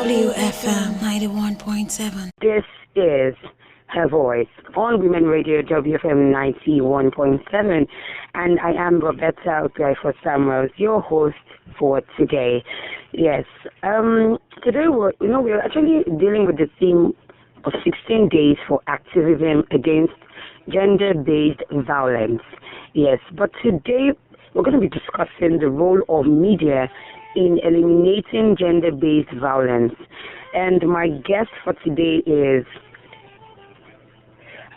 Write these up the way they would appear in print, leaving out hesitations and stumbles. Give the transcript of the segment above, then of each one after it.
WFM 91.7. This is Her Voice on Women Radio WFM 91.7, and I am Roberta for Samuels, your host for today. Yes, today we're actually dealing with the theme of 16 days for activism against gender-based violence. Yes, but today we're going to be discussing the role of media in eliminating gender-based violence. And my guest for today is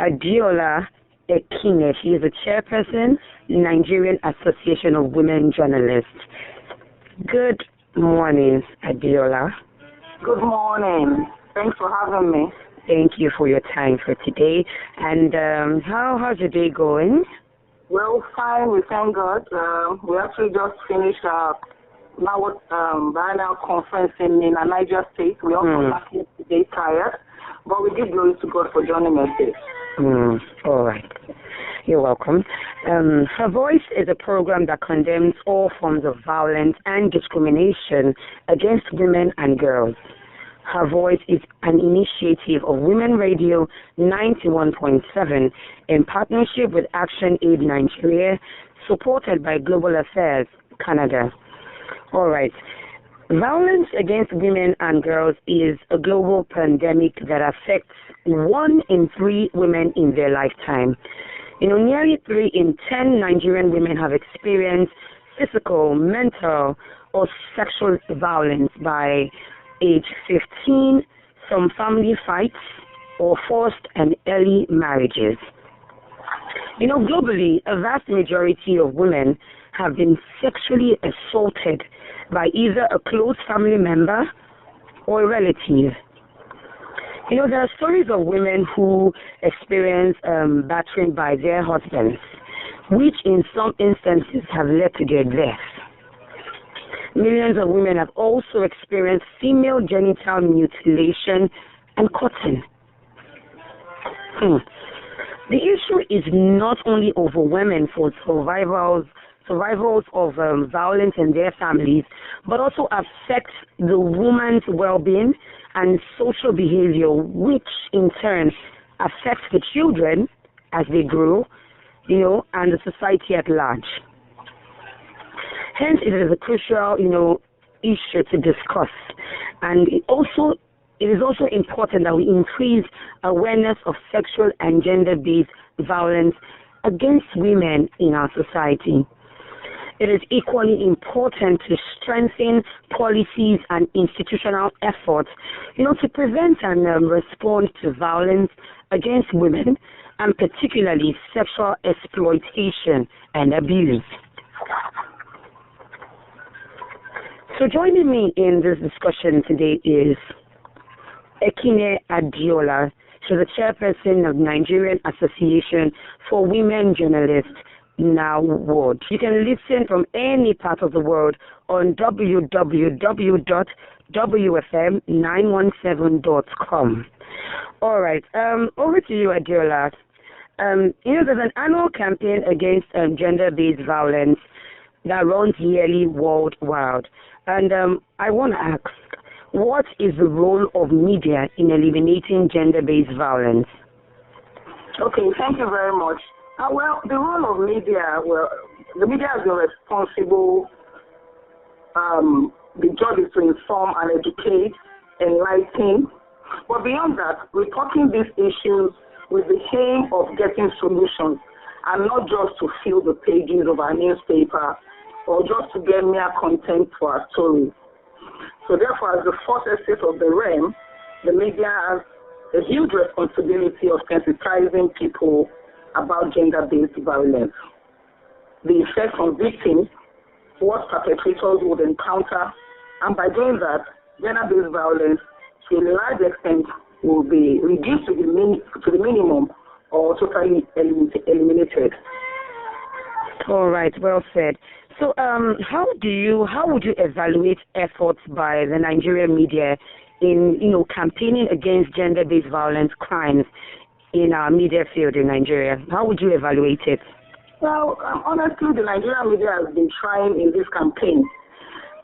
Adiola Ekine. She is the chairperson, Nigerian Association of Women Journalists. Good morning, Adiola. Good morning. Thanks for having me. Thank you for your time for today. And how's your day going? Well, fine. We thank God. We actually just finished our biennial conference in Niger State. We also back here today tired, but we give glory to God for joining us today. All right. You're welcome. Her Voice is a program that condemns all forms of violence and discrimination against women and girls. Her Voice is an initiative of Women Radio 91.7 in partnership with Action Aid Nigeria, supported by Global Affairs Canada. All right. Violence against women and girls is a global pandemic that affects 1 in 3 women in their lifetime. Nearly 3 in 10 Nigerian women have experienced physical, mental, or sexual violence by age 15, some family fights, or forced and early marriages. Globally, a vast majority of women have been sexually assaulted by either a close family member or a relative. There are stories of women who experience battering by their husbands, which in some instances have led to their death. Millions of women have also experienced female genital mutilation and cutting. The issue is not only overwhelming for survivors of violence in their families, but also affects the woman's well-being and social behavior, which in turn affects the children as they grow, and the society at large. Hence, it is a crucial, issue to discuss, and it is also important that we increase awareness of sexual and gender-based violence against women in our society. It is equally important to strengthen policies and institutional efforts, to prevent and respond to violence against women, and particularly sexual exploitation and abuse. So joining me in this discussion today is Ekine Adiola. She's the chairperson of Nigerian Association for Women Journalists, now WORD. You can listen from any part of the world on www.wfm917.com. All right, over to you, Adiola. There's an annual campaign against gender-based violence that runs yearly worldwide. And I want to ask, what is the role of media in eliminating gender-based violence? Okay, thank you very much. Well, the role of media, the media has been responsible. The job is to inform and educate, enlighten. But beyond that, we're talking these issues with the aim of getting solutions, and not just to fill the pages of our newspaper or just to get mere content for our stories. So therefore, as the first estate of the realm, the media has a huge responsibility of sensitizing people about gender-based violence, the effects on victims, what perpetrators would encounter, and by doing that, gender-based violence to a large extent will be reduced to the minimum or totally eliminated. All right, well said. So how would you evaluate efforts by the Nigerian media in campaigning against gender-based violence crimes in our media field in Nigeria? How would you evaluate it? Well, honestly, the Nigerian media has been trying in this campaign.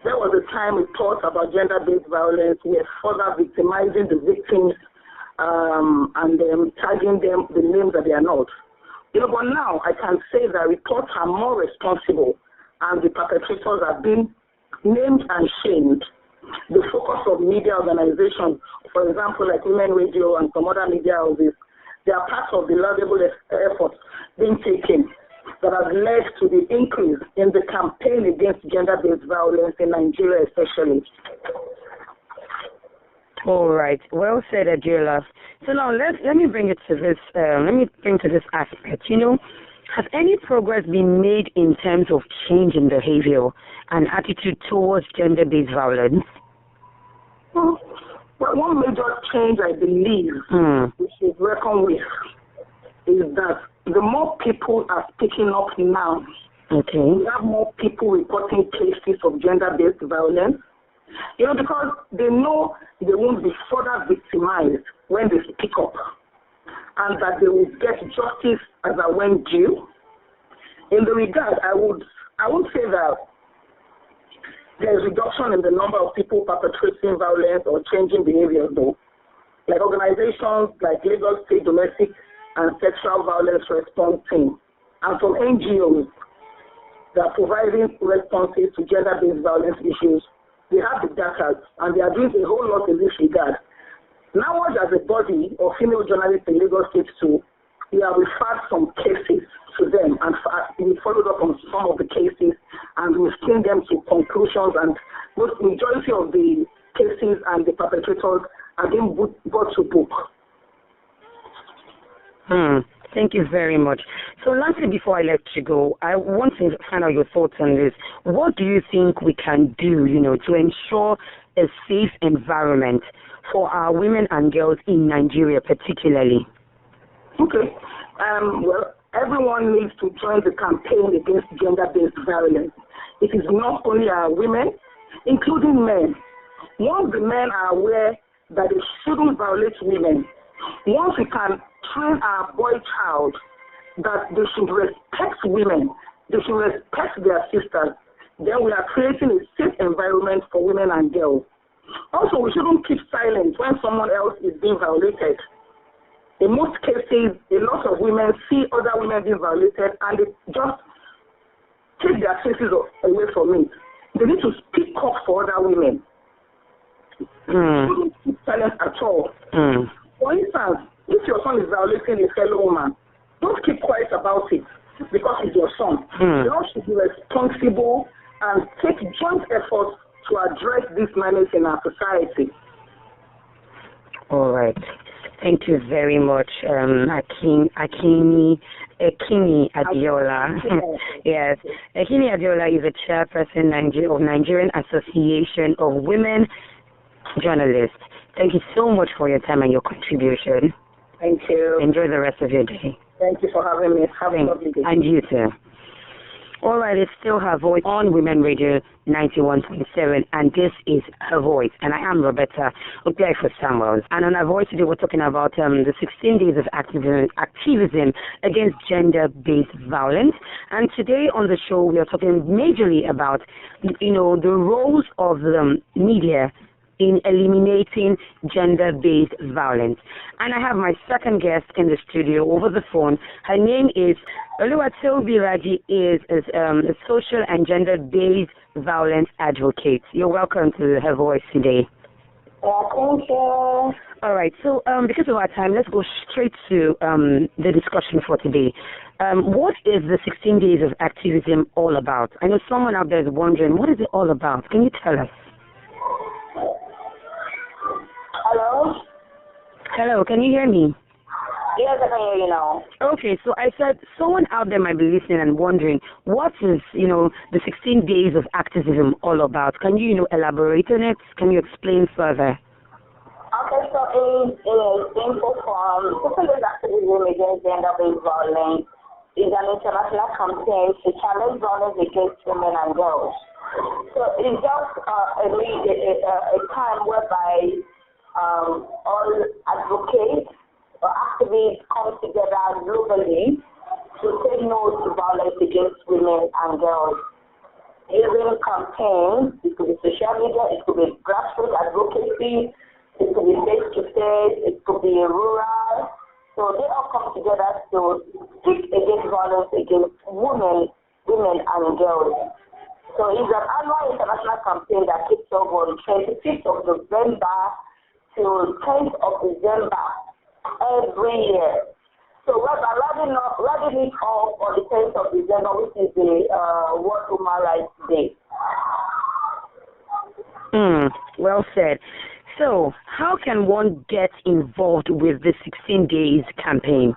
there was a time we thought about gender-based violence. We are further victimizing the victims and tagging them the names that they are not. But now I can say that reports are more responsible and the perpetrators have been named and shamed. The focus of media organizations, for example, like Women Radio and some other media houses, they are part of the laudable efforts being taken that has led to the increase in the campaign against gender-based violence in Nigeria especially. All right. Well said, Adiola. So now let me bring it to this. This aspect. Has any progress been made in terms of change in behavior and attitude towards gender-based violence? Well, one major change I believe we should reckon with is that the more people are speaking up now, we have more people reporting cases of gender-based violence. Because they know they won't be further victimized when they speak up, and that they will get justice as a when due. In the regard, I would say that there's reduction in the number of people perpetrating violence or changing behavior, though. Like organizations like Lagos State Domestic and Sexual Violence Response Team, and some NGOs that are providing responses to gender-based violence issues. They have the data, and they are doing a whole lot in this regard. Now, as a body of female journalists in Lagos State too, we have referred some cases to them, and we followed up on some of the cases, and we've seen them to conclusions, and most majority of the cases and the perpetrators are being brought to book. Thank you very much. So lastly, before I let you go, I want to find out your thoughts on this. What do you think we can do, to ensure a safe environment for our women and girls in Nigeria particularly? Okay. Well, everyone needs to join the campaign against gender-based violence. It is not only our women, including men. Once the men are aware that they shouldn't violate women, once we can train our boy child that they should respect women, they should respect their sisters, then we are creating a safe environment for women and girls. Also, we shouldn't keep silent when someone else is being violated. In most cases, a lot of women see other women being violated and they just take their faces away from it. They need to speak up for other women. They shouldn't keep silent at all. For instance, if your son is violating a fellow woman, don't keep quiet about it because it's your son. You all should be responsible and take joint efforts to address this menace in our society. All right. Thank you very much, Ekini Adiola. Yes, Ekini Adiola is a chairperson of Nigerian Association of Women Journalists. Thank you so much for your time and your contribution. Thank you. Enjoy the rest of your day. Thank you for having me. Have a lovely day. And you too. All right, it's still Her Voice on Women Radio 91.7, and this is Her Voice, and I am Roberta Obiaifo-Samuels. And on Her Voice today, we're talking about the 16 days of activism against gender-based violence. And today on the show, we are talking majorly about, the roles of the media in eliminating gender-based violence. And I have my second guest in the studio over the phone. Her name is Oluwatobi Raji, is a social and gender-based violence advocate. You're welcome to Her Voice today. Thank you. All right, so because of our time, let's go straight to the discussion for today. What is the 16 days of activism all about? I know someone out there is wondering, what is it all about? Can you tell us? Hello? Hello, can you hear me? Yes, I can hear you now. Okay, so I said someone out there might be listening and wondering, what is, the 16 days of activism all about? Can you, elaborate on it? Can you explain further? Okay, so in simple form, 16 days activism against gender-based violence is an international campaign to challenge violence against women and girls. So it's just a time whereby all advocates or activists come together globally to take note of violence against women and girls. using campaigns. It could be social media, it could be grassroots advocacy, it could be face-to-face, it could be rural. So they all come together to speak against violence against women and girls. So it's an annual international campaign that kicks off on 25th of November to 10th of December every year. So we're rounding it off on the 10th of December, which is the World Human Rights Day. Well said. So, how can one get involved with the 16 days campaign?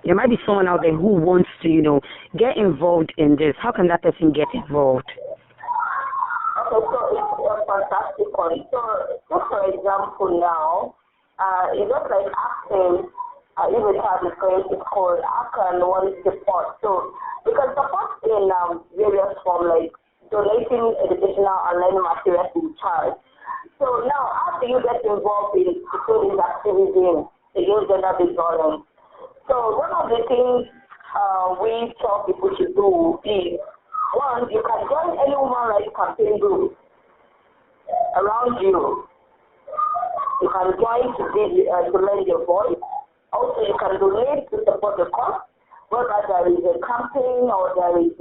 There might be someone out there who wants to, get involved in this. How can that person get involved? Okay, so it's a fantastic one. So, just for example now, it's just like asking if a child is going to school, how can one support? So, you can support in various forms like donating educational and learning materials to the child. So now, how do you get involved in these activities against gender-based violence? So one of the things we tell people to do is, one, you can join any woman rights campaign group around you. You can join to lend your voice. Also, you can donate to support the cause, whether there is a campaign or there is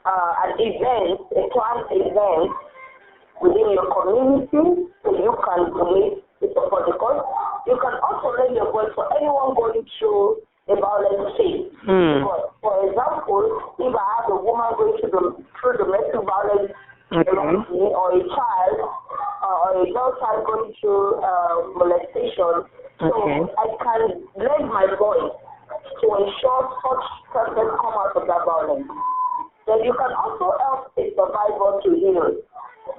an event, a planned event within your community, so you can donate to support the cause. You can also lend your voice for anyone going through a violent phase. For example, if I have a woman going through domestic violence around me, or a child, or a girl child going through molestation, so I can lend my voice to ensure such persons come out of that violence. Then you can also help a survivor to heal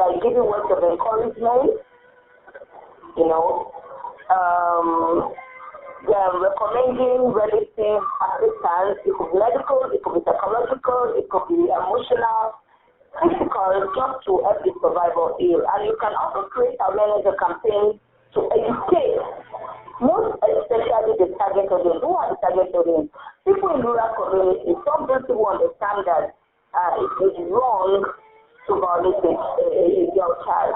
by giving words of encouragement, recommending relative assistance. It could be medical, it could be psychological, it could be emotional, physical, just to help the survivor heal. And you can also create awareness campaign to educate, most especially the target audience. Who are the target audience? People in rural communities. Some people understand that it is wrong to violate a girl child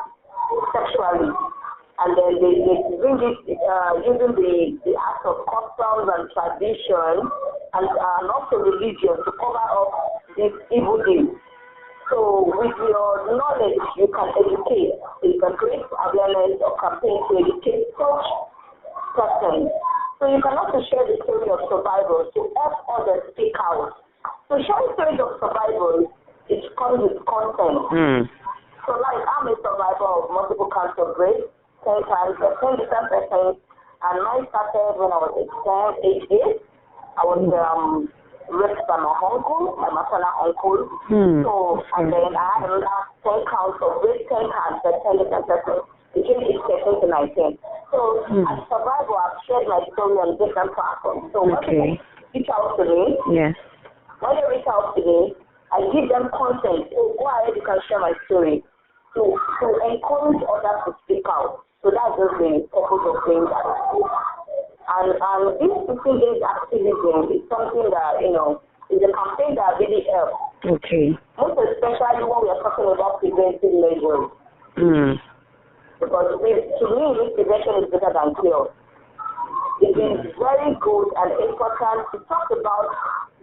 sexually, and then they bring it using the act of customs and tradition and also religion to cover up these evil deeds. So with your knowledge, you can educate. You can create awareness or campaign to educate such persons. So you can also share the story of survivors to help others speak out. So sharing stories of survivors, it comes with content. So like I'm a survivor of multiple cancer breaks, 10 times, 10 different persons, and mine started when I was age 8. I was raped by my uncle, my maternal uncle. So, and then I had another 10 counts of rape, 10 times, 10 different persons, between age 13 to 19. So, as a survivor, I've shared my story on different platforms. So, when people reach out to me, when they reach out to me, I give them content. So, go ahead, you can share my story to encourage others to speak out. So, that's just the purpose of doing that. And this 15 days activism is something that, is a campaign that really helps. Most especially when we are talking about preventive measures. Because to me, prevention is better than cure. It is very good and important to talk about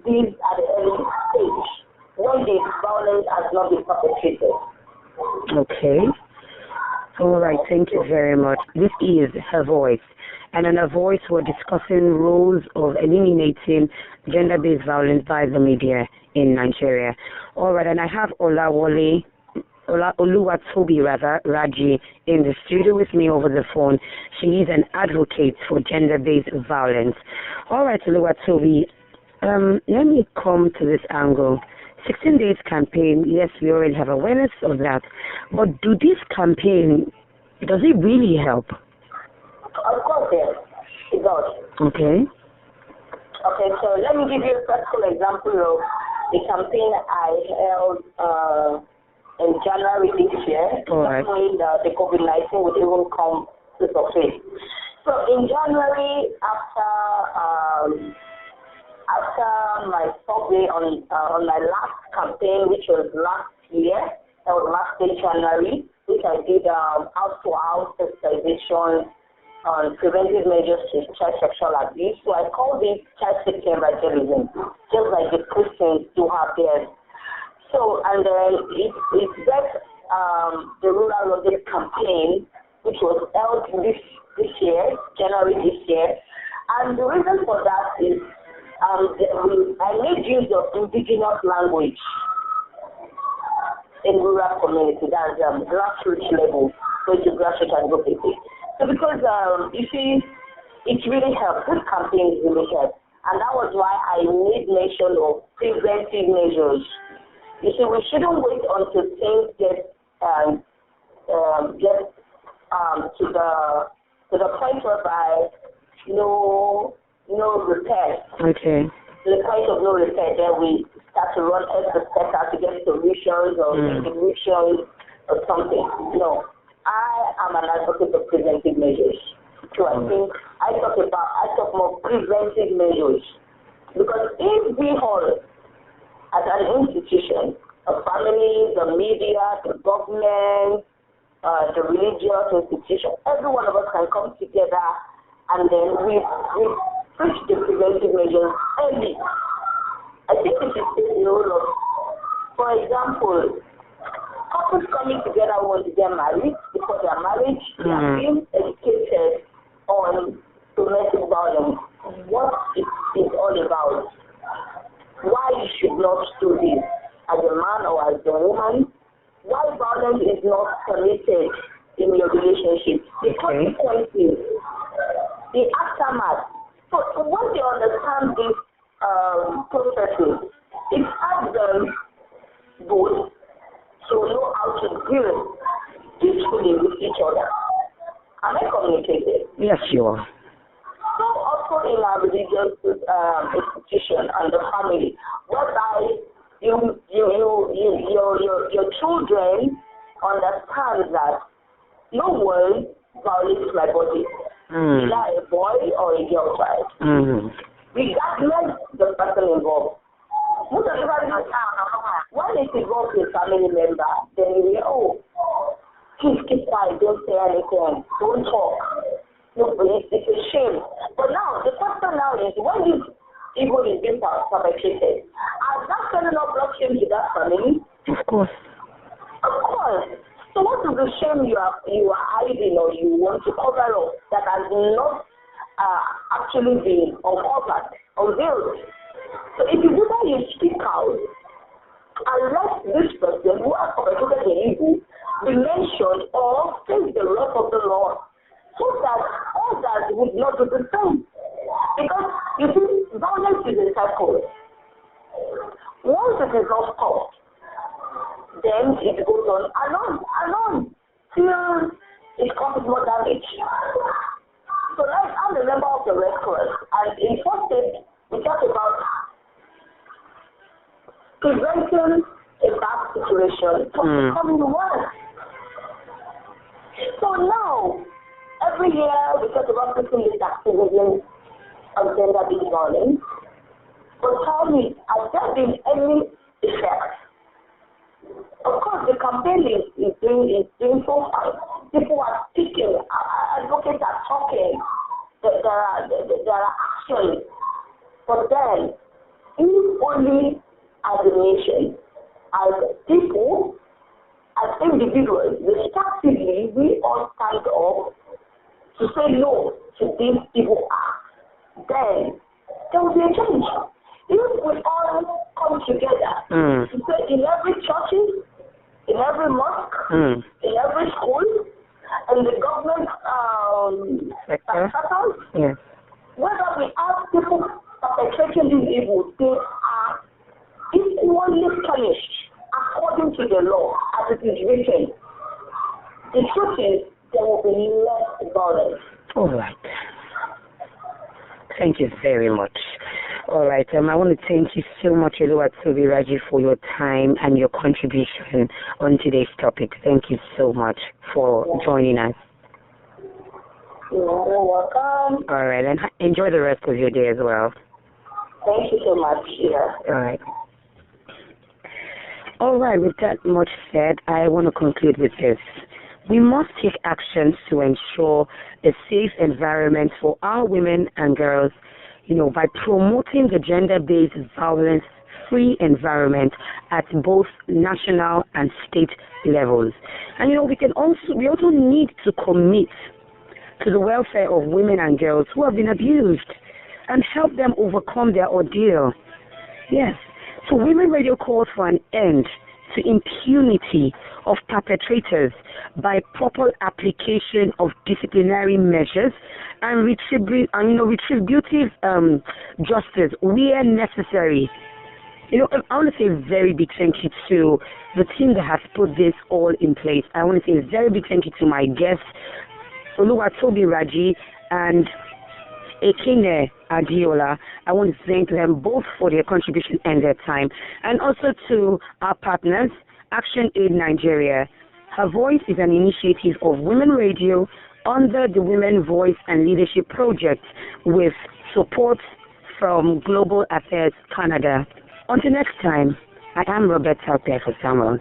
this at the early stage when the violence has not been perpetrated. All right, thank you very much. This is Her Voice. And in Her Voice, we're discussing roles of eliminating gender-based violence by the media in Nigeria. All right, and I have Oluwatobi Raji in the studio with me over the phone. She is an advocate for gender-based violence. All right, Oluwatobi, let me come to this angle. 16 days campaign, yes, we already have awareness of that. But does it really help? Of course, yes, it does. Okay, so let me give you a practical example of the campaign I held in January this year. Knowing that the COVID-19 would even come to surface. So in January, after after my survey on my last campaign, which was last year, that was last year, January, which I did house-to-house sensitization on preventive measures to child sexual abuse. So I call this child safety evangelism, just like the Christians do have theirs. So, and then it led the Rural London campaign, which was held this year, January this year. And the reason for that is I made use of indigenous language in rural community, that's grassroots level, so it's grassroots and go people. So because, you see, it really helped. This campaign really helped. And that was why I made mention of preventive measures. You see, we shouldn't wait until things get to the point whereby no repair. Okay. To the point of no repair, then we start to run extra to get solutions or solutions or something. No, I am an advocate of preventive measures. So I think I talk more preventive measures, because if we all, as an institution, a family, the media, the government, the religious institution, every one of us can come together and then we push the preventive measures early. I think it is the role of, for example, couples coming together want to get married. Before their marriage, they are being educated on domestic violence, what it is all about, why you should not do this as a man or as a woman, why violence is not permitted in your relationship, the consequences, the aftermath. So when they understand these processes, it helps them both to know how to deal peacefully with each other. Am I communicating? Yes, you are. So also in our religious institution and the family, whereby your children understand that no one violates my body, either a boy or a girl child, regardless the person involved. Most of the time, when it involves a family member, then you hear, oh, please keep quiet, don't say anything, don't talk. No, it's a shame. But now, the question now is, when this evil is being perpetrated, has that fellow not brought shame to that family? Of course. Of course. So what is the shame you are hiding or you want to cover up that has not actually been uncovered, unveiled? So if you do that, you speak out and let this person who has perpetrated the evil be mentioned or face the wrath of the Lord, so that others would not do the same. Because you see, violence is a cycle. Once it is not stopped, then it goes on and on till it causes more damage. So like I'm a member of the Red Cross, and in first aid we talk about preventing a bad situation from becoming worse. So now, every year we talk about people-based activism of gender-based violence. But tell me, has there been any effect? Of course, the campaign is doing so fine. People are speaking, advocates are talking, there are actions. But then, if only as a nation, as people, as individuals, respectively, we all stand up to say no to these evil acts, then there will be a change. If we all come together to say in every church, in every mosque, in every school, and the government sectors, whether we have people perpetrating these evils, they are equally punished according to the law as it is written. The truth is, there will be less violence. All right. Thank you very much. All right. I want to thank you so much, Oluwatobi Raji, for your time and your contribution on today's topic. Thank you so much for joining us. You're welcome. All right. And enjoy the rest of your day as well. Thank you so much. Yeah. All right, with that much said, I want to conclude with this. We must take actions to ensure a safe environment for our women and girls, by promoting the gender-based violence-free environment at both national and state levels. And we also need to commit to the welfare of women and girls who have been abused and help them overcome their ordeal. Yes. So Women Radio calls for an end to impunity of perpetrators by proper application of disciplinary measures and retributive justice where necessary. I want to say a very big thank you to the team that has put this all in place. I want to say a very big thank you to my guests, Oluwatobi Raji and Ekene Adiola. I want to thank them both for their contribution and their time. And also to our partners, Action Aid Nigeria. Her Voice is an initiative of Women Radio under the Women Voice and Leadership Project with support from Global Affairs Canada. Until next time, I am Roberta Samuels.